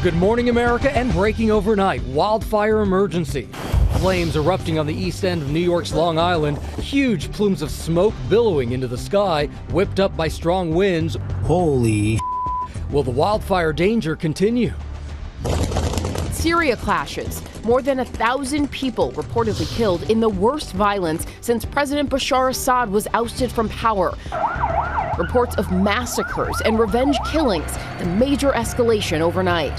Good morning, America, and breaking overnight, wildfire emergency. Flames erupting on the east end of New York's Long Island, huge plumes of smoke billowing into the sky, whipped up by strong winds. Holy. Will the wildfire danger continue? Syria clashes. More than 1,000 people reportedly killed in the worst violence since President Bashar Assad was ousted from power. Reports of massacres and revenge killings, the major escalation overnight.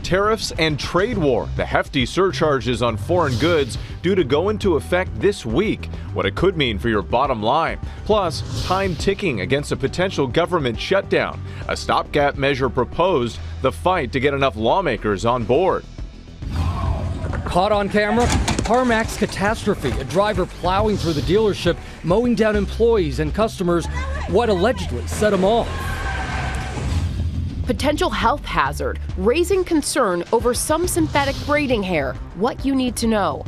Tariffs and trade war, the hefty surcharges on foreign goods due to go into effect this week, what it could mean for your bottom line. Plus, time ticking against a potential government shutdown, a stopgap measure proposed, the fight to get enough lawmakers on board. Caught on camera, CarMax catastrophe, a driver plowing through the dealership, mowing down employees and customers, what allegedly set him off. Potential health hazard, raising concern over some synthetic braiding hair. What you need to know.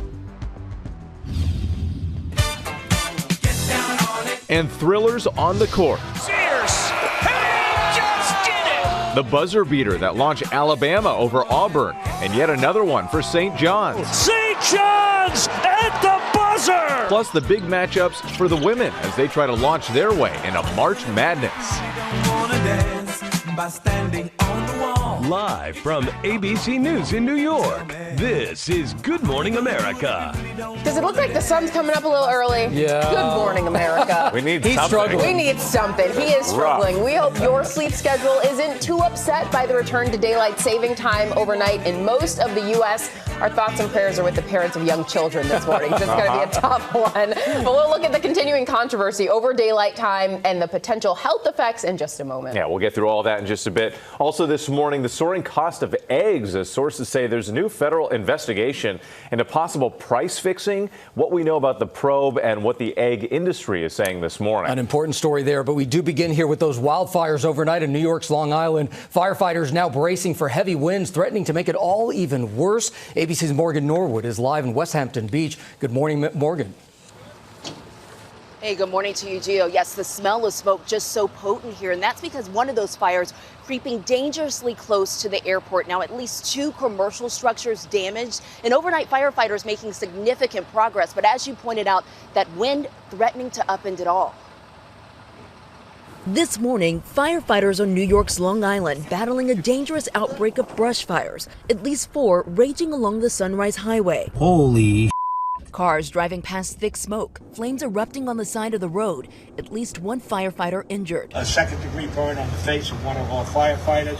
And thrillers on the court. Sears, he just did it! The buzzer beater that launched Alabama over Auburn, and yet another one for St. John's. St. John's at the buzzer! Plus the big matchups for the women as they try to launch their way into March Madness. Live from ABC News in New York, this is Good Morning America. Does it look like the sun's coming up a little early? Yeah. Good morning, America. We need He's something. struggling. We need something. He is struggling. We hope your sleep schedule isn't too upset by the return to daylight saving time overnight in most of the U.S. Our thoughts and prayers are with the parents of young children this morning. It's going to be a tough one. But we'll look at the continuing controversy over daylight time and the potential health effects in just a moment. Yeah, we'll get through all that in just a bit. Also this morning, the soaring cost of eggs, as sources say there's a new federal investigation into possible price fixing, what we know about the probe, and what the egg industry is saying this morning. An important story there, but we do begin here with those wildfires overnight in New York's Long Island. Firefighters now bracing for heavy winds, threatening to make it all even worse. ABC's Morgan Norwood is live in West Hampton Beach. Good morning, Morgan. Hey, good morning to you, Gio. Yes, the smell of smoke just so potent here, and that's because one of those fires creeping dangerously close to the airport. Now, at least 2 commercial structures damaged, and overnight firefighters making significant progress. But as you pointed out, that wind threatening to upend it all. This morning, firefighters on New York's Long Island battling a dangerous outbreak of brush fires, at least 4 raging along the Sunrise Highway. Holy. Cars driving past thick smoke, flames erupting on the side of the road, at least 1 firefighter injured. A second-degree burn on the face of one of our firefighters.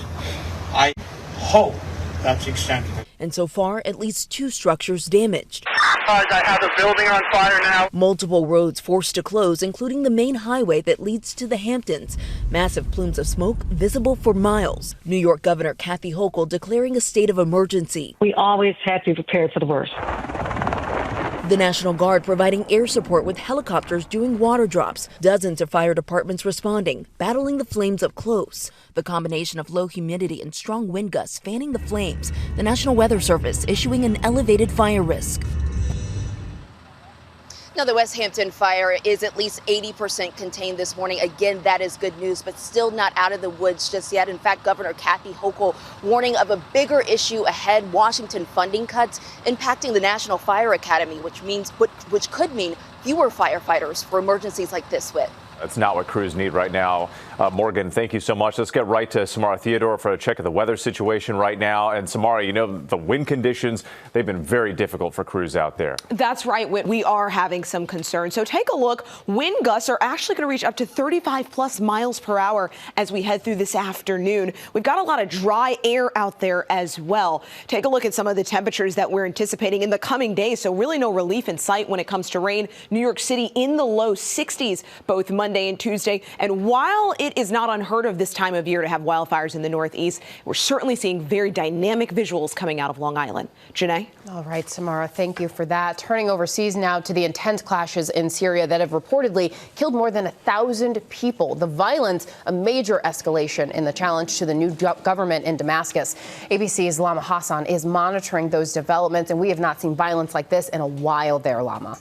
I hope that's extended. And so far, at least 2 structures damaged. I have a building on fire now. Multiple roads forced to close, including the main highway that leads to the Hamptons. Massive plumes of smoke visible for miles. New York Governor Kathy Hochul declaring a state of emergency. We always have to be prepared for the worst. The National Guard providing air support with helicopters doing water drops. Dozens of fire departments responding, battling the flames up close. The combination of low humidity and strong wind gusts fanning the flames. The National Weather Service issuing an elevated fire risk. Now, the West Hampton fire is at least 80% contained this morning. Again, that is good news, but still not out of the woods just yet. In fact, Governor Kathy Hochul warning of a bigger issue ahead, Washington funding cuts impacting the National Fire Academy, which could mean fewer firefighters for emergencies like this, Whit. That's not what crews need right now. Morgan, thank you so much. Let's get right to Samara Theodore for a check of the weather situation right now. And Samara, you know, the wind conditions, they've been very difficult for crews out there. That's right, Whit. We are having some concern. So take a look. Wind gusts are actually going to reach up to 35 plus miles per hour as we head through this afternoon. We've got a lot of dry air out there as well. Take a look at some of the temperatures that we're anticipating in the coming days. So really no relief in sight when it comes to rain. New York City in the low 60s, both Monday and Tuesday. And while it is not unheard of this time of year to have wildfires in the Northeast, we're certainly seeing very dynamic visuals coming out of Long Island. Janae? All right, Samara, thank you for that. Turning overseas now to the intense clashes in Syria that have reportedly killed more than 1,000 people. The violence, a major escalation in the challenge to the new government in Damascus. ABC's Lama Hassan is monitoring those developments, and we have not seen violence like this in a while there, Lama.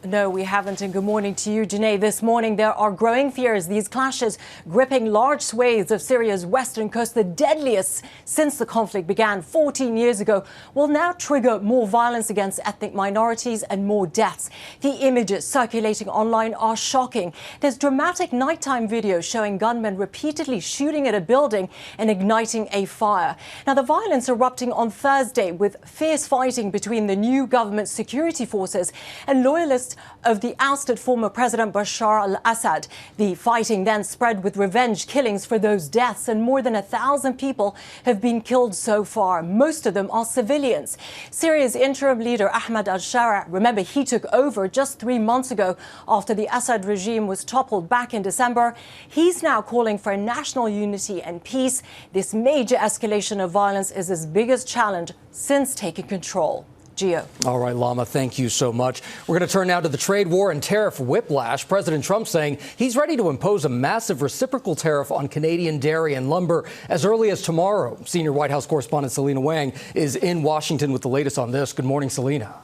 No, we haven't. And good morning to you, Jeanine. This morning, there are growing fears these clashes gripping large swathes of Syria's western coast, the deadliest since the conflict began 14 years ago, will now trigger more violence against ethnic minorities and more deaths. The images circulating online are shocking. There's dramatic nighttime video showing gunmen repeatedly shooting at a building and igniting a fire. Now, the violence erupting on Thursday with fierce fighting between the new government security forces and loyalists of the ousted former President Bashar al-Assad. The fighting then spread with revenge killings for those deaths, and more than 1,000 people have been killed so far. Most of them are civilians. Syria's interim leader Ahmed al-Shara, remember, he took over just 3 months ago after the Assad regime was toppled back in December. He's now calling for national unity and peace. This major escalation of violence is his biggest challenge since taking control. Gio. All right, Lama, thank you so much. We're going to turn now to the trade war and tariff whiplash. President Trump saying he's ready to impose a massive reciprocal tariff on Canadian dairy and lumber as early as tomorrow. Senior White House correspondent Selena Wang is in Washington with the latest on this. Good morning, Selena.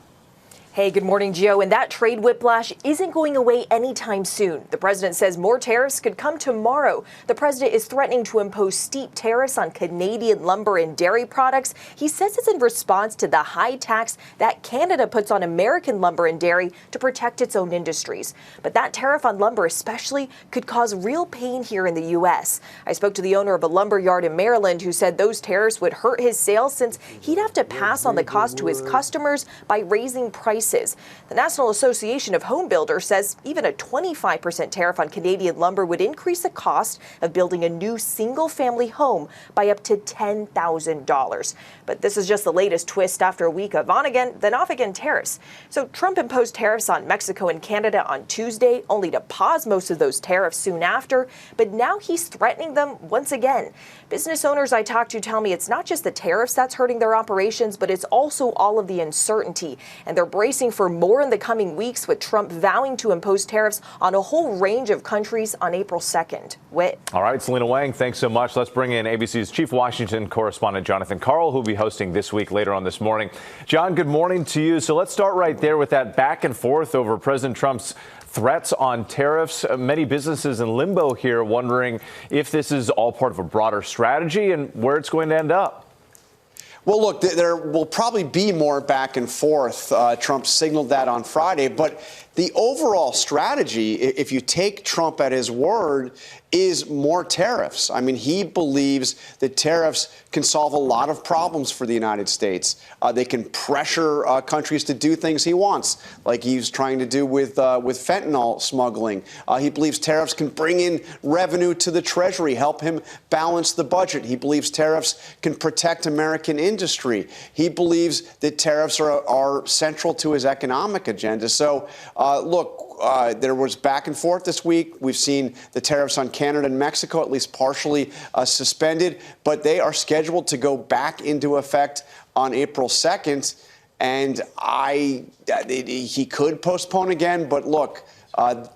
Hey, good morning, Gio. And that trade whiplash isn't going away anytime soon. The president says more tariffs could come tomorrow. The president is threatening to impose steep tariffs on Canadian lumber and dairy products. He says it's in response to the high tax that Canada puts on American lumber and dairy to protect its own industries. But that tariff on lumber especially could cause real pain here in the U.S. I spoke to the owner of a lumber yard in Maryland who said those tariffs would hurt his sales since he'd have to pass on the cost to his customers by raising prices. The National Association of Home Builders says even a 25% tariff on Canadian lumber would increase the cost of building a new single-family home by up to $10,000. But this is just the latest twist after a week of on-again, then off-again tariffs. So Trump imposed tariffs on Mexico and Canada on Tuesday, only to pause most of those tariffs soon after. But now he's threatening them once again. Business owners I talked to tell me it's not just the tariffs that's hurting their operations, but it's also all of the uncertainty. And they're bracing for more in the coming weeks, with Trump vowing to impose tariffs on a whole range of countries on April 2nd. Whit. All right, Selena Wang, thanks so much. Let's bring in ABC's chief Washington correspondent, Jonathan Karl, who will be hosting This Week later on this morning. John, good morning to you. So let's start right there with that back and forth over President Trump's threats on tariffs. Many businesses in limbo here, wondering if this is all part of a broader strategy and where it's going to end up. Well, look, there will probably be more back and forth. Trump signaled that on Friday. But the overall strategy, if you take Trump at his word, is more tariffs. I mean, he believes that tariffs can solve a lot of problems for the United States. They can pressure countries to do things he wants, like he's trying to do with fentanyl smuggling. He believes tariffs can bring in revenue to the Treasury, help him balance the budget. He believes tariffs can protect American industry. He believes that tariffs are central to his economic agenda. So, look, there was back and forth this week. We've seen the tariffs on Canada and Mexico at least partially suspended, but they are scheduled to go back into effect on April 2nd. And he could postpone again. But look,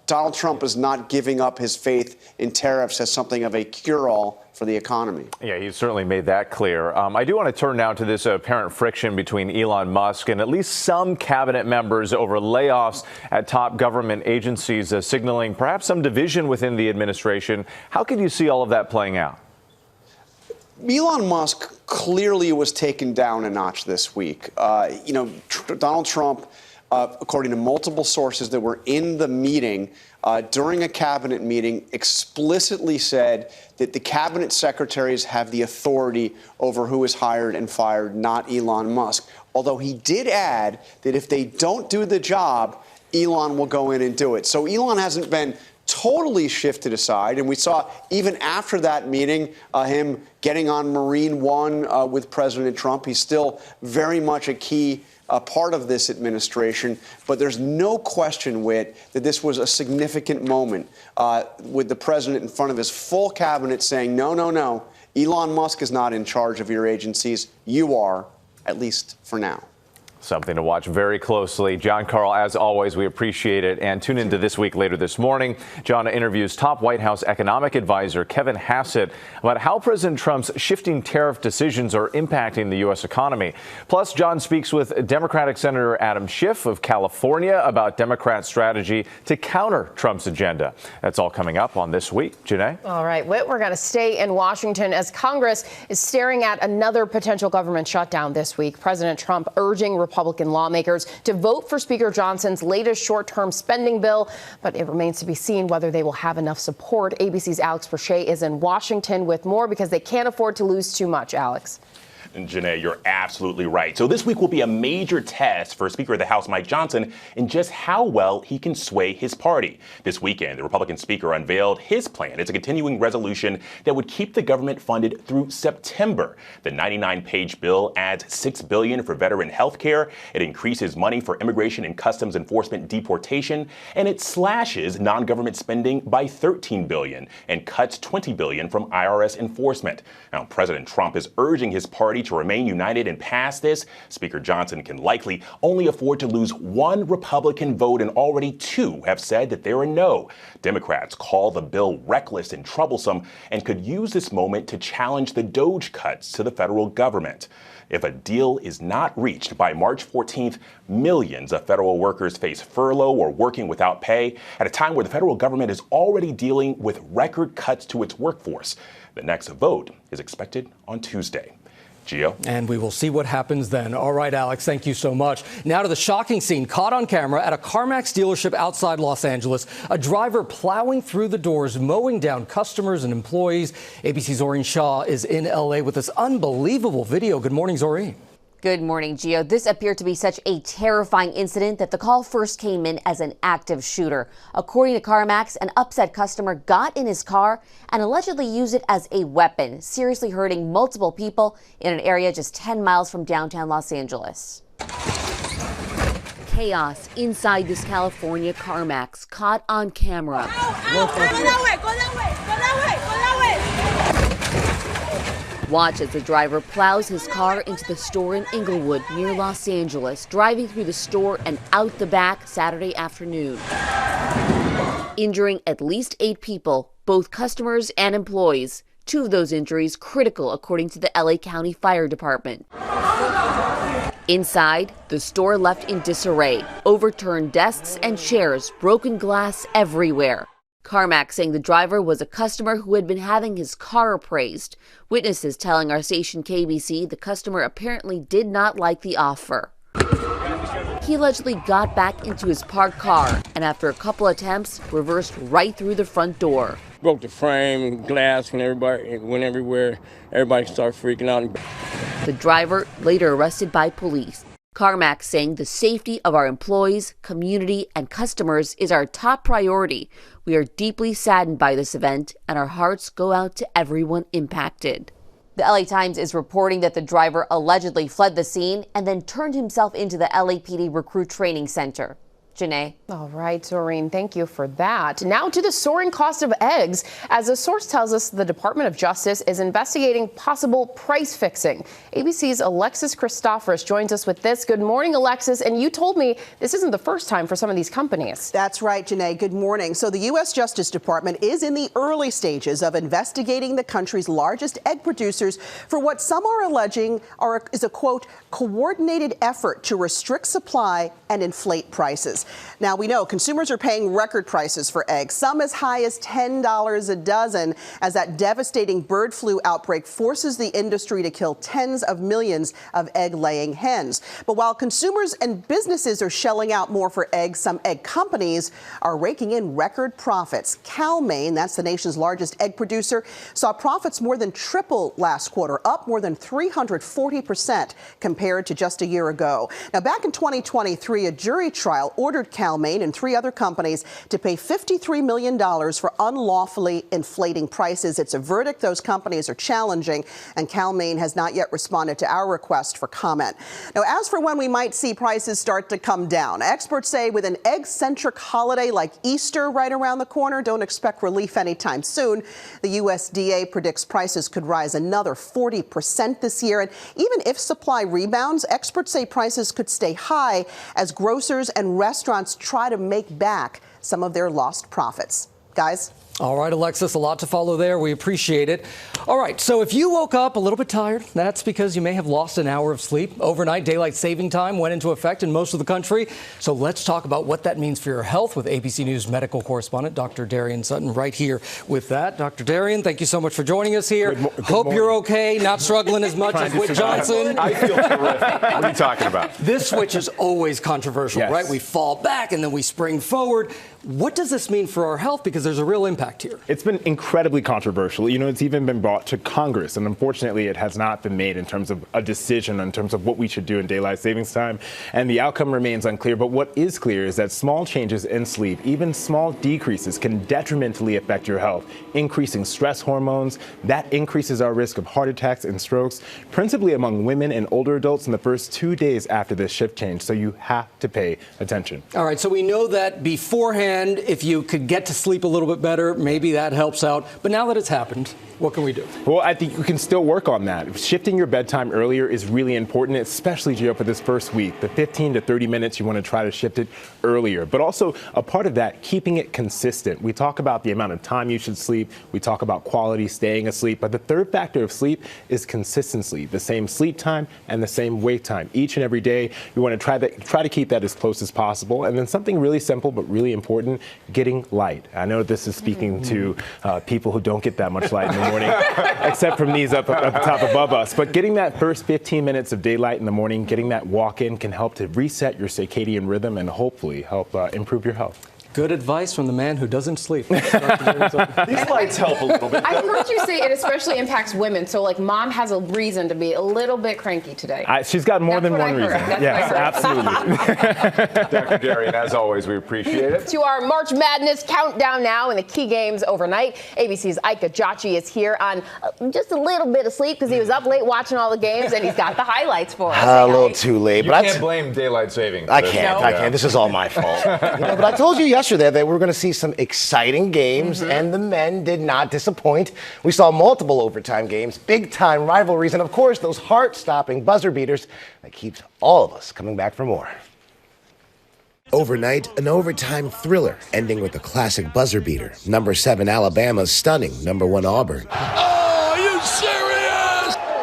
Donald Trump is not giving up his faith in tariffs as something of a cure-all for the economy. Yeah, he's certainly made that clear. I do want to turn now to this apparent friction between Elon Musk and at least some cabinet members over layoffs at top government agencies, signaling perhaps some division within the administration. How could you see all of that playing out? Elon Musk clearly was taken down a notch this week. Donald Trump, according to multiple sources that were in the meeting, during a cabinet meeting, explicitly said that the cabinet secretaries have the authority over who is hired and fired, not Elon Musk. Although he did add that if they don't do the job, Elon will go in and do it. So Elon hasn't been totally shifted aside. And we saw even after that meeting, him getting on Marine One with President Trump. He's still very much a key part of this administration. But there's no question, Whit, that this was a significant moment with the president in front of his full cabinet saying, no, no, no, Elon Musk is not in charge of your agencies. You are, at least for now. Something to watch very closely. John Carl, as always, we appreciate it. And tune into This Week later this morning. John interviews top White House economic advisor Kevin Hassett about how President Trump's shifting tariff decisions are impacting the U.S. economy. Plus, John speaks with Democratic Senator Adam Schiff of California about Democrat strategy to counter Trump's agenda. That's all coming up on This Week. Jeanine? All right, Whit, we're going to stay in Washington as Congress is staring at another potential government shutdown this week. President Trump urging Republican lawmakers to vote for Speaker Johnson's latest short-term spending bill, but it remains to be seen whether they will have enough support. ABC's Alex Brochet is in Washington with more because they can't afford to lose too much. Alex. And Jeanine, you're absolutely right. So this week will be a major test for Speaker of the House Mike Johnson in just how well he can sway his party. This weekend, the Republican Speaker unveiled his plan. It's a continuing resolution that would keep the government funded through September. The 99-page bill adds $6 billion for veteran health care. It increases money for immigration and customs enforcement deportation, and it slashes non-government spending by $13 billion and cuts $20 billion from IRS enforcement. Now, President Trump is urging his party to remain united and pass this. Speaker Johnson can likely only afford to lose one Republican vote, and already two have said that they're a no. Democrats call the bill reckless and troublesome and could use this moment to challenge the DOGE cuts to the federal government. If a deal is not reached by March 14th, millions of federal workers face furlough or working without pay at a time where the federal government is already dealing with record cuts to its workforce. The next vote is expected on Tuesday. Gio. And we will see what happens then. All right, Alex, thank you so much. Now to the shocking scene caught on camera at a CarMax dealership outside Los Angeles. A driver plowing through the doors, mowing down customers and employees. ABC's Zoreen Shaw is in L.A. with this unbelievable video. Good morning, Zoreen. Good morning, Gio. This appeared to be such a terrifying incident that the call first came in as an active shooter. According to CarMax, an upset customer got in his car and allegedly used it as a weapon, seriously hurting multiple people in an area just 10 miles from downtown Los Angeles. Chaos inside this California CarMax caught on camera. Watch as the driver plows his car into the store in Inglewood near Los Angeles, driving through the store and out the back Saturday afternoon, injuring at least 8 people, both customers and employees. 2 of those injuries critical, according to the LA County Fire Department. Inside, the store left in disarray, overturned desks and chairs, broken glass everywhere. CarMax saying the driver was a customer who had been having his car appraised. Witnesses telling our station KBC the customer apparently did not like the offer. He allegedly got back into his parked car and after a couple attempts, reversed right through the front door. Broke the frame, glass, and everybody went everywhere. Everybody started freaking out. The driver later arrested by police. CarMax saying the safety of our employees, community, and customers is our top priority. We are deeply saddened by this event, and our hearts go out to everyone impacted. The LA Times is reporting that the driver allegedly fled the scene and then turned himself into the LAPD Recruit Training Center. Jeanine. All right, Zoreen, thank you for that. Now to the soaring cost of eggs. As a source tells us, the Department of Justice is investigating possible price fixing. ABC's Alexis Christoforous joins us with this. Good morning, Alexis. And you told me this isn't the first time for some of these companies. That's right, Jeanine. Good morning. So the U.S. Justice Department is in the early stages of investigating the country's largest egg producers for what some are alleging is a, quote, coordinated effort to restrict supply and inflate prices. Now, we know consumers are paying record prices for eggs, some as high as $10 a dozen, as that devastating bird flu outbreak forces the industry to kill tens of millions of egg-laying hens. But while consumers and businesses are shelling out more for eggs, some egg companies are raking in record profits. Cal-Maine, that's the nation's largest egg producer, saw profits more than triple last quarter, up more than 340% compared to just a year ago. Now, back in 2023, a jury trial ordered ordered Cal-Maine and 3 other companies to pay $53 million for unlawfully inflating prices. It's a verdict those companies are challenging, and Cal-Maine has not yet responded to our request for comment. Now, as for when we might see prices start to come down, experts say with an egg-centric holiday like Easter right around the corner, don't expect relief anytime soon. The USDA predicts prices could rise another 40% this year. And even if supply rebounds, experts say prices could stay high as grocers and restaurants try to make back some of their lost profits. Guys? All right, Alexis, a lot to follow there. We appreciate it. All right, so if you woke up a little bit tired, that's because you may have lost an hour of sleep. Overnight, daylight saving time went into effect in most of the country. So let's talk about what that means for your health with ABC News medical correspondent Dr. Darian Sutton right here with that. Dr. Darian, thank you so much for joining us here. Hope you're okay, not struggling as much as Whit Johnson. I feel terrific. What are you talking about? This switch is always controversial, right? We fall back and then we spring forward. What does this mean for our health? Because there's a real impact here. It's been incredibly controversial. You know, it's even been brought to Congress, and unfortunately it has not been made in terms of a decision in terms of what we should do in daylight savings time. And the outcome remains unclear. But what is clear is that small changes in sleep, even small decreases, can detrimentally affect your health, increasing stress hormones. That increases our risk of heart attacks and strokes, principally among women and older adults in the first 2 days after this shift change. So you have to pay attention. All right, so we know that beforehand, if you could get to sleep a little bit better, maybe that helps out. But now that it's happened, what can we do? Well, I think you can still work on that. Shifting your bedtime earlier is really important, especially, Gio, for this first week. The 15 to 30 minutes, you want to try to shift it earlier. But also, a part of that, keeping it consistent. We talk about the amount of time you should sleep. We talk about quality, staying asleep. But the third factor of sleep is consistency, the same sleep time and the same wake time. Each and every day, you want to try to keep that as close as possible. And then something really simple but really important, getting light. I know this is speaking to people who don't get that much light in the morning, except from these up top above us. But getting that first 15 minutes of daylight in the morning, getting that walk in can help to reset your circadian rhythm and hopefully help improve your health. Good advice from the man who doesn't sleep. These lights help a little bit. I've heard you say it especially impacts women. So, like, mom has a reason to be a little bit cranky today. She's got more than one reason. Yes, absolutely. Dr. Darian, as always, we appreciate it. To our March Madness countdown now and the key games overnight. ABC's Ike Ajachi is here on just a little bit of sleep because he was up late watching all the games, and he's got the highlights for us. A little too late. You can't blame daylight saving. I can't. This is all my fault. But I told you yesterday that we're going to see some exciting games, and the men did not disappoint. We saw multiple overtime games, big-time rivalries, and, of course, those heart-stopping buzzer beaters that keeps all of us coming back for more. Overnight, an overtime thriller, ending with a classic buzzer beater. Number 7 Alabama's stunning number 1 Auburn. Oh, are you serious?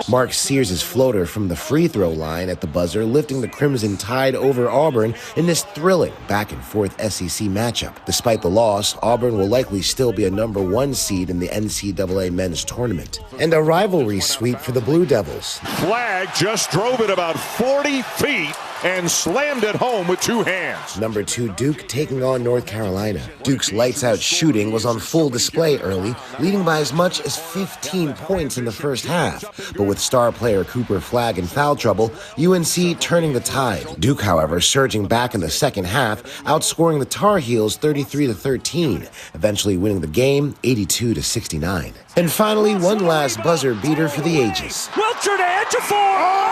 Mark Sears' floater from the free throw line at the buzzer, lifting the Crimson Tide over Auburn in this thrilling back-and-forth SEC matchup. Despite the loss, Auburn will likely still be a number 1 seed in the NCAA men's tournament. And a rivalry sweep for the Blue Devils. Flag just drove it about 40 feet and slammed it home with 2 hands. Number 2 Duke taking on North Carolina. Duke's lights-out shooting was on full display early, leading by as much as 15 points in the first half. But with star player Cooper Flagg in foul trouble, UNC turning the tide. Duke, however, surging back in the second half, outscoring the Tar Heels 33-13, eventually winning the game 82-69. And finally, one last buzzer beater for the ages. Wiltshire to Edgefor!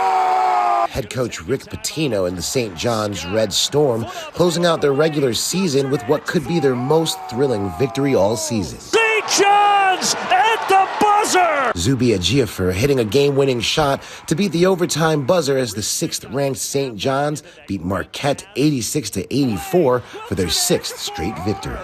Head coach Rick Pitino and the St. John's Red Storm closing out their regular season with what could be their most thrilling victory all season. St. John's at the buzzer! Zubia Giafer hitting a game-winning shot to beat the overtime buzzer as the 6th-ranked St. John's beat Marquette 86-84 for their 6th straight victory.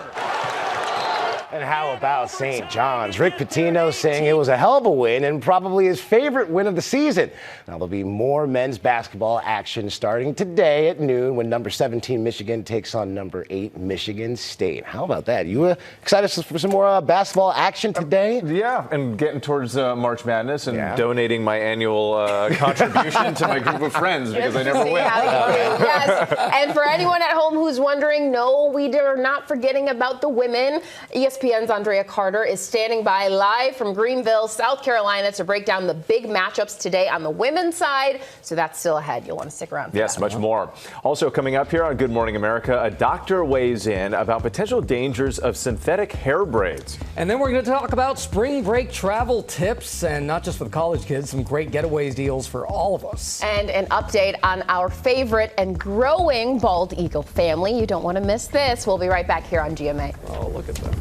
And how about St. John's? Rick Pitino saying it was a hell of a win and probably his favorite win of the season. Now, there'll be more men's basketball action starting today at noon when number 17 Michigan takes on number 8 Michigan State. How about that? You excited for some more basketball action today? Yeah, and getting towards March Madness and donating my annual contribution to my group of friends because I never win. Yes. And for anyone at home who's wondering, no, we are not forgetting about the women. ESPN ESPN's Andrea Carter is standing by live from Greenville, South Carolina, to break down the big matchups today on the women's side. So that's still ahead. You'll want to stick around for Yes, that. much more. Also coming up here on Good Morning America, a doctor weighs in about potential dangers of synthetic hair braids. And then we're going to talk about spring break travel tips, and not just for the college kids, some great getaways deals for all of us. And an update on our favorite and growing bald eagle family. You don't want to miss this. We'll be right back here on GMA. Oh, look at that.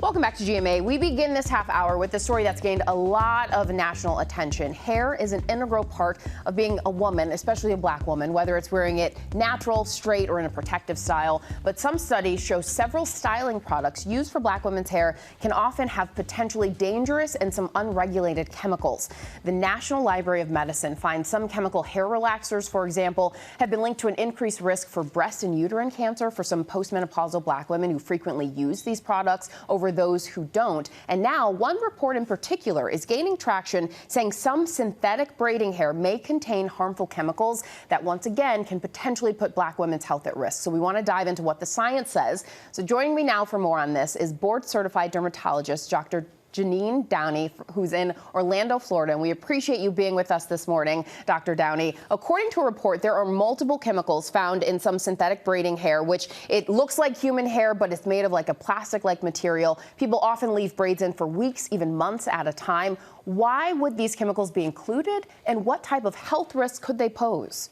Welcome back to GMA. We begin this half hour with a story that's gained a lot of national attention. Hair is an integral part of being a woman, especially a black woman, whether it's wearing it natural, straight, or in a protective style. But some studies show several styling products used for black women's hair can often have potentially dangerous and some unregulated chemicals. The National Library of Medicine finds some chemical hair relaxers, for example, have been linked to an increased risk for breast and uterine cancer for some postmenopausal black women who frequently use these products over those who don't. And now one report in particular is gaining traction, saying some synthetic braiding hair may contain harmful chemicals that once again can potentially put black women's health at risk. So we want to dive into what the science says. So joining me now for more on this is board certified dermatologist Dr. Jeanine Downie, who's in Orlando, Florida, and we appreciate you being with us this morning, Dr. Downie. According to a report, there are multiple chemicals found in some synthetic braiding hair, which it looks like human hair, but it's made of like a plastic-like material. People often leave braids in for weeks, even months at a time. Why would these chemicals be included, and what type of health risks could they pose?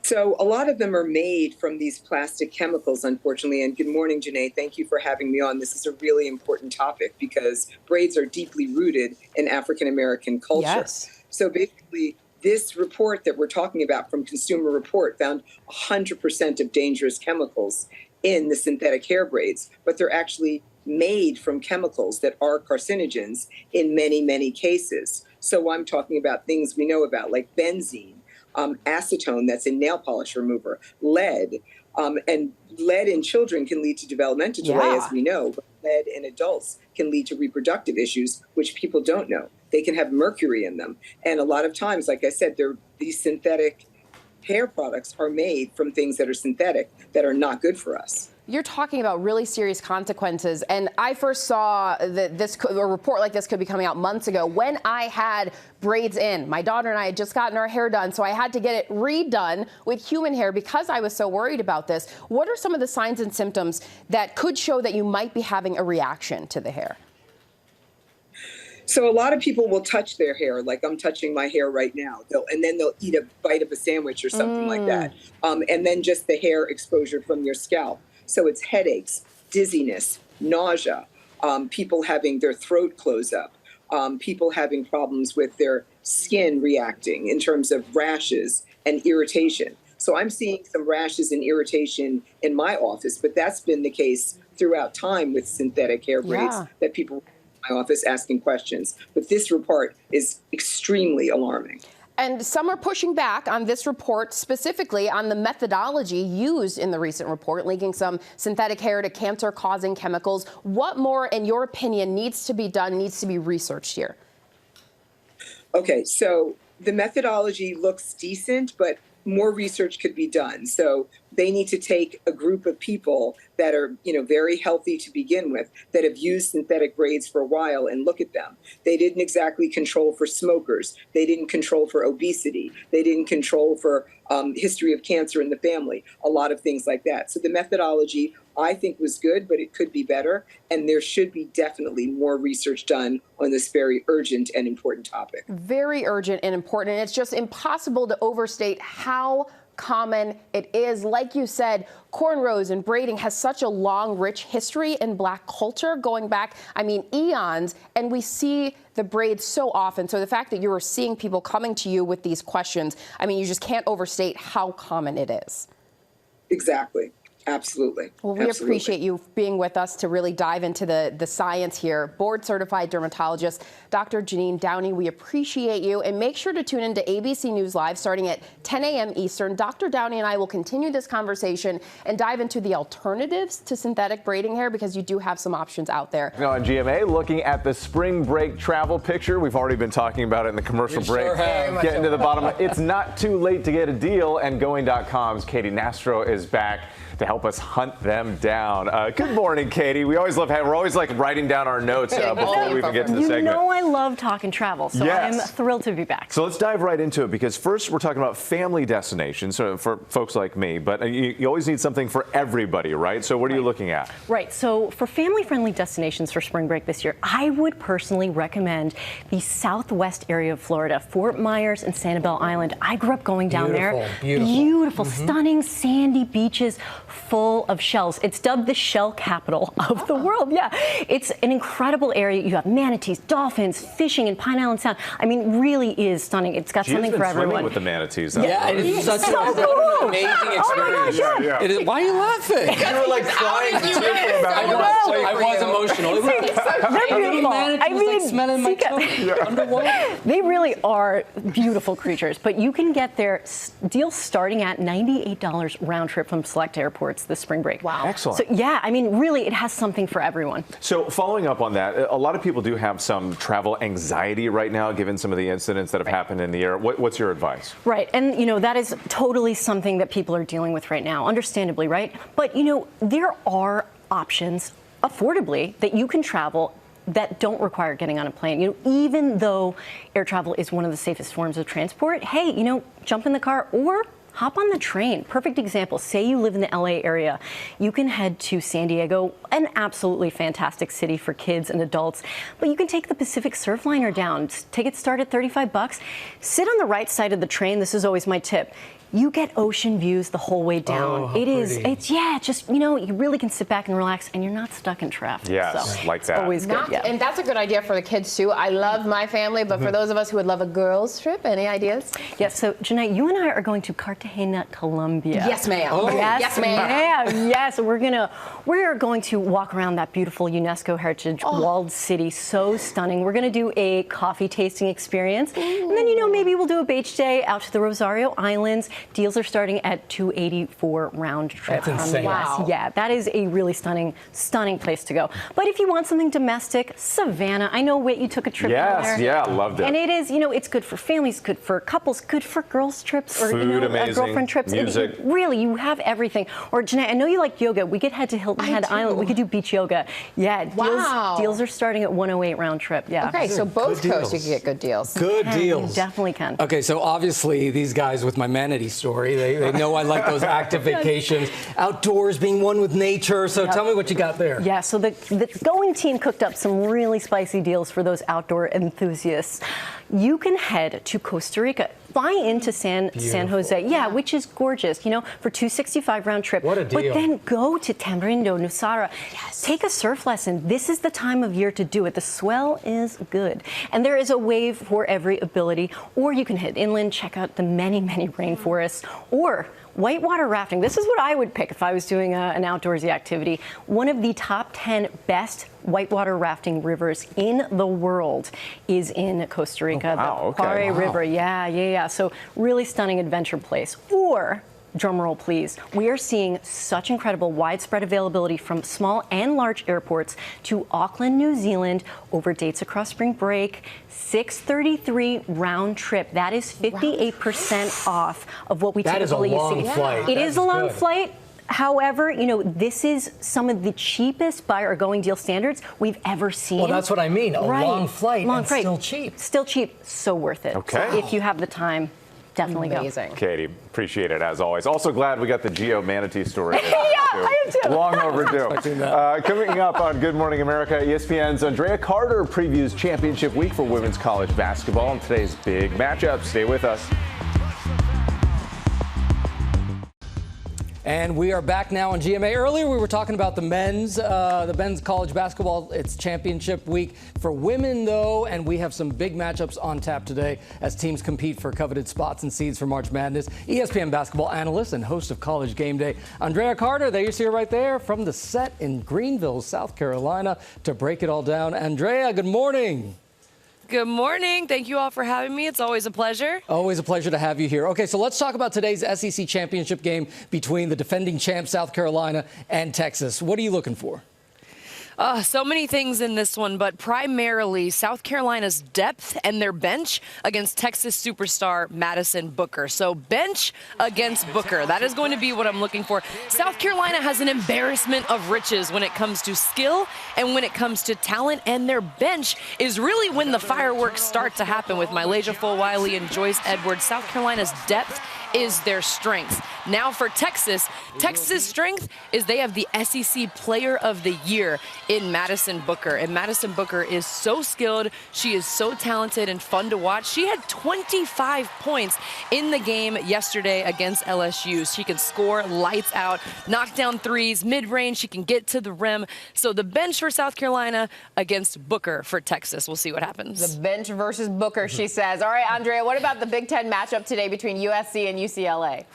So a lot of them are made from these plastic chemicals, unfortunately. And good morning, Janae. Thank you for having me on. This is a really important topic because braids are deeply rooted in African-American culture. Yes. So basically, this report that we're talking about from Consumer Report found 100% of dangerous chemicals in the synthetic hair braids, but they're actually made from chemicals that are carcinogens in many, many cases. So I'm talking about things we know about, like benzene, acetone that's in nail polish remover, lead, and lead in children can lead to developmental delay, as we know, but lead in adults can lead to reproductive issues, which people don't know. They can have mercury in them. And a lot of times, like I said, these synthetic hair products are made from things that are synthetic that are not good for us. You're talking about really serious consequences. And I first saw that a report like this could be coming out months ago when I had braids in. My daughter and I had just gotten our hair done, so I had to get it redone with human hair because I was so worried about this. What are some of the signs and symptoms that could show that you might be having a reaction to the hair? So a lot of people will touch their hair, like I'm touching my hair right now, and then they'll eat a bite of a sandwich or something like that. And then just the hair exposure from your scalp. So it's headaches, dizziness, nausea, people having their throat close up, people having problems with their skin reacting in terms of rashes and irritation. So I'm seeing some rashes and irritation in my office, but that's been the case throughout time with synthetic hair braids that people in my office asking questions. But this report is extremely alarming. And some are pushing back on this report, specifically on the methodology used in the recent report, linking some synthetic hair to cancer-causing chemicals. What more, in your opinion, needs to be done, needs to be researched here? Okay, so the methodology looks decent, but more research could be done. So they need to take a group of people that are, very healthy to begin with, that have used synthetic braids for a while and look at them. They didn't exactly control for smokers. They didn't control for obesity. They didn't control for history of cancer in the family, a lot of things like that. So the methodology, I think, was good, but it could be better. And there should be definitely more research done on this very urgent and important topic. Very urgent and important. And it's just impossible to overstate how common it is. Like you said, cornrows and braiding has such a long, rich history in Black culture going back, eons, and we see the braids so often. So the fact that you are seeing people coming to you with these questions, you just can't overstate how common it is. Exactly. Absolutely. Well, we Absolutely. appreciate you being with us to really dive into the science here. Board-certified dermatologist Dr. Jeanine Downie, we appreciate you. And make sure to tune in to ABC News Live starting at 10 a.m. Eastern. Dr. Downie and I will continue this conversation and dive into the alternatives to synthetic braiding hair because you do have some options out there. Now on GMA, looking at the spring break travel picture. We've already been talking about it in the commercial break. Sure have. Getting to the bottom. It's not too late to get a deal, and Going.com's Katie Nastro is back to help us hunt them down. Good morning, Katie. We're always like writing down our notes before we even get to the segment. You know I love talking travel, so Yes. I'm thrilled to be back. So let's dive right into it, because first we're talking about family destinations for folks like me, but you always need something for everybody, right? So what are you looking at? Right, so for family-friendly destinations for spring break this year, I would personally recommend the southwest area of Florida, Fort Myers and Sanibel Island. I grew up going down there. Beautiful, stunning sandy beaches full of shells. It's dubbed the shell capital of the world. Yeah, it's an incredible area. You have manatees, dolphins, fishing in Pine Island Sound. I mean, really is stunning. It's got something for everyone. Swimming with the manatees. Yeah, it is such an amazing experience. It is, why are you laughing? You were like crying. I was emotional. It was They're beautiful. I mean, like smelling my tongue underwater. They really are beautiful creatures, but you can get their deals starting at $98 round trip from select airports this spring break. Wow. Excellent. So yeah, I mean, really, it has something for everyone. So following up on that, a lot of people do have some travel anxiety right now, given some of the incidents that have happened in the air. What's your advice? Right, and you know, that is totally something that people are dealing with right now, understandably, right? But you know, there are options affordably that you can travel that don't require getting on a plane. You know, even though air travel is one of the safest forms of transport, hey, you know, jump in the car or hop on the train. Perfect example. Say you live in the LA area. You can head to San Diego, an absolutely fantastic city for kids and adults. But you can take the Pacific Surfliner down. Tickets start at $35. Sit on the right side of the train. This is always my tip. You get ocean views the whole way down. Just, you know, you really can sit back and relax and you're not stuck in traffic. Yes, so like that. Always good, yeah. And that's a good idea for the kids too. I love my family, but for those of us who would love a girls trip, any ideas? Yes, so Jeanette, you and I are going to Cartagena, Colombia. Yes, ma'am. Oh. Yes, ma'am. Yes, we're going to walk around that beautiful UNESCO heritage walled city. So stunning. We're going to do a coffee tasting experience. And then, you know, maybe we'll do a beach day out to the Rosario Islands. Deals are starting at $284 round trip. That's insane. Wow. Yeah, that is a really stunning place to go. But if you want something domestic, Savannah. I know, Whit, you took a trip down there. Yeah, loved it. And it is, you know, it's good for families, good for couples, good for girls trips or Food, amazing. Girlfriend trips. Music. Really, you have everything. Or Jeanette, I know you like yoga. We could head to Hilton Head Island. We could do beach yoga. Yeah, deals are starting at $108 round trip. Yeah. Okay, so both coasts you can get good deals. Good deals. You definitely can. Okay, so obviously these guys with my manatee story, they know I like those active vacations, outdoors, being one with nature. So tell me what you got there. Yeah, so the Going team cooked up some really spicy deals for those outdoor enthusiasts. You can head to Costa Rica. Fly into San Jose, which is gorgeous, you know, for $265 round trip. What a deal. But then go to Tamarindo, Nusara. Yes. Take a surf lesson. This is the time of year to do it. The swell is good. And there is a wave for every ability. Or you can head inland, check out the many, many rainforests. Or whitewater rafting. This is what I would pick if I was doing an outdoorsy activity. One of the top 10 best whitewater rafting rivers in the world is in Costa Rica. Oh, wow, the Pare River. Yeah. So really stunning adventure place. Or, drumroll please, we are seeing such incredible widespread availability from small and large airports to Auckland, New Zealand, over dates across spring break. $633 round trip. That is 58% off of what we typically see. That is a long flight. It is a long flight. However, you know, this is some of the cheapest by our Going deal standards we've ever seen. Well, that's what I mean. A long flight and still cheap. Still cheap. So worth it. Okay. So if you have the time, definitely Amazing. go. Katie, appreciate it as always. Also glad we got the Geo manatee story. I am too. Long overdue. Coming up on Good Morning America, ESPN's Andrea Carter previews championship week for women's college basketball and today's big matchup. Stay with us. And we are back now on GMA. Earlier, we were talking about the men's college basketball. It's championship week for women, though, and we have some big matchups on tap today as teams compete for coveted spots and seeds for March Madness. ESPN basketball analyst and host of College Game Day, Andrea Carter, there you see her right there from the set in Greenville, South Carolina, to break it all down. Andrea, good morning. Good morning. Thank you all for having me. It's always a pleasure. Always a pleasure to have you here. Okay, so let's talk about today's SEC championship game between the defending champ South Carolina and Texas. What are you looking for? So many things in this one, but primarily South Carolina's depth and their bench against Texas superstar Madison Booker. So bench against Booker. That is going to be what I'm looking for. South Carolina has an embarrassment of riches when it comes to skill and when it comes to talent, and their bench is really when the fireworks start to happen with Mylasia Fulwiley and Joyce Edwards. South Carolina's depth is their strength. Now for Texas, Texas' strength is they have the SEC Player of the Year in Madison Booker. And Madison Booker is so skilled. She is so talented and fun to watch. She had 25 points in the game yesterday against LSU. She can score lights out, knock down threes, mid-range. She can get to the rim. So the bench for South Carolina against Booker for Texas. We'll see what happens. The bench versus Booker, she says. All right, Andrea, what about the Big Ten matchup today between USC and UCLA?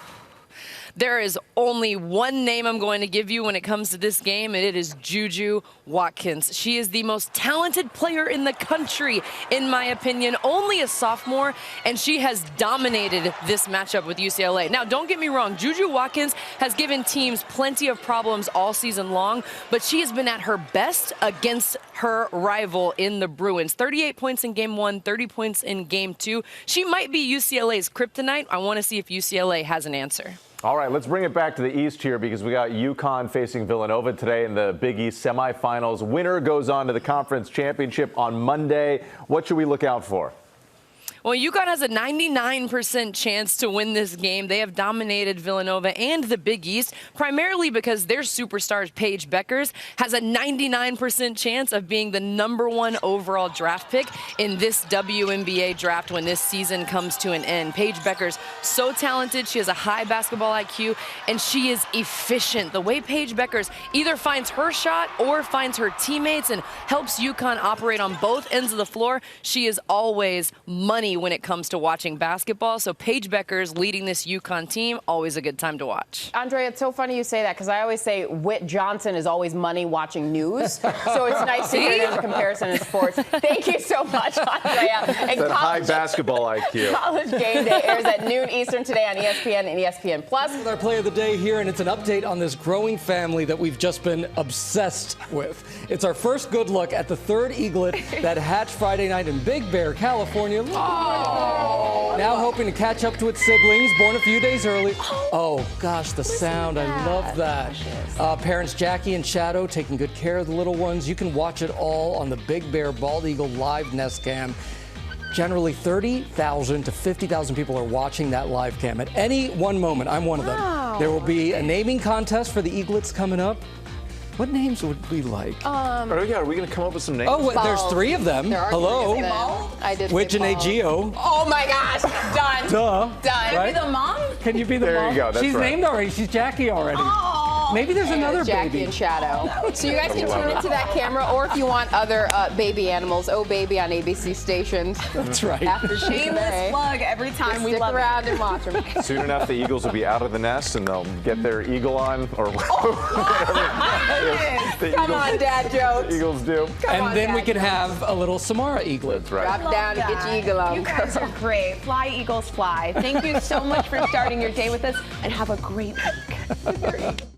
There is only one name I'm going to give you when it comes to this game, and it is Juju Watkins. She is the most talented player in the country, in my opinion, only a sophomore, and she has dominated this matchup with UCLA. Now, don't get me wrong, Juju Watkins has given teams plenty of problems all season long, but she has been at her best against her rival in the Bruins. 38 points in game 1, 30 points in game 2. She might be UCLA's kryptonite. I want to see if UCLA has an answer. All right, let's bring it back to the East here because we got UConn facing Villanova today in the Big East semifinals. Winner goes on to the conference championship on Monday. What should we look out for? Well, UConn has a 99% chance to win this game. They have dominated Villanova and the Big East, primarily because their superstar, Paige Beckers, has a 99% chance of being the #1 overall draft pick in this WNBA draft when this season comes to an end. Paige Beckers, so talented. She has a high basketball IQ, and she is efficient. The way Paige Beckers either finds her shot or finds her teammates and helps UConn operate on both ends of the floor, she is always money when it comes to watching basketball. So Paige Beckers leading this UConn team, always a good time to watch. Andrea, it's so funny you say that because I always say Whit Johnson is always money watching news. So it's nice to hear there's a comparison in sports. Thank you so much, Andrea. And that high basketball IQ. College Game Day airs at noon Eastern today on ESPN and ESPN Plus. With our play of the day here, and it's an update on this growing family that we've just been obsessed with. It's our first good look at the third eaglet that hatched Friday night in Big Bear, California. Now hoping to catch up to its siblings, born a few days early. Oh, gosh, the sound. I love that. Parents Jackie and Shadow taking good care of the little ones. You can watch it all on the Big Bear Bald Eagle live nest cam. Generally, 30,000 to 50,000 people are watching that live cam. At any one moment, I'm one of them. There will be a naming contest for the eaglets coming up. What names would we like? Are we going to come up with some names? Oh, there's 3 of them. Hello. I did. Which and Geo. Oh my gosh! Done. Duh. Done. Right? Be the mom? Can you be the mom? There you go. That's She's right. named already. She's Jackie already. Maybe there's another Jackie baby. and Shadow. So you guys can tune into that camera, or if you want other baby animals, Oh Baby on ABC stations. That's right. After Shameless plug every time. We love around and watch them. Soon enough, the Eagles will be out of the nest and they'll get their eagle on, or whatever. Come on, Dad jokes. The Eagles do. And then we can have a little Samara eaglet. That's right. Drop down and get your eagle on. You guys are great. Fly, Eagles, fly. Thank you so much for starting your day with us, and have a great week.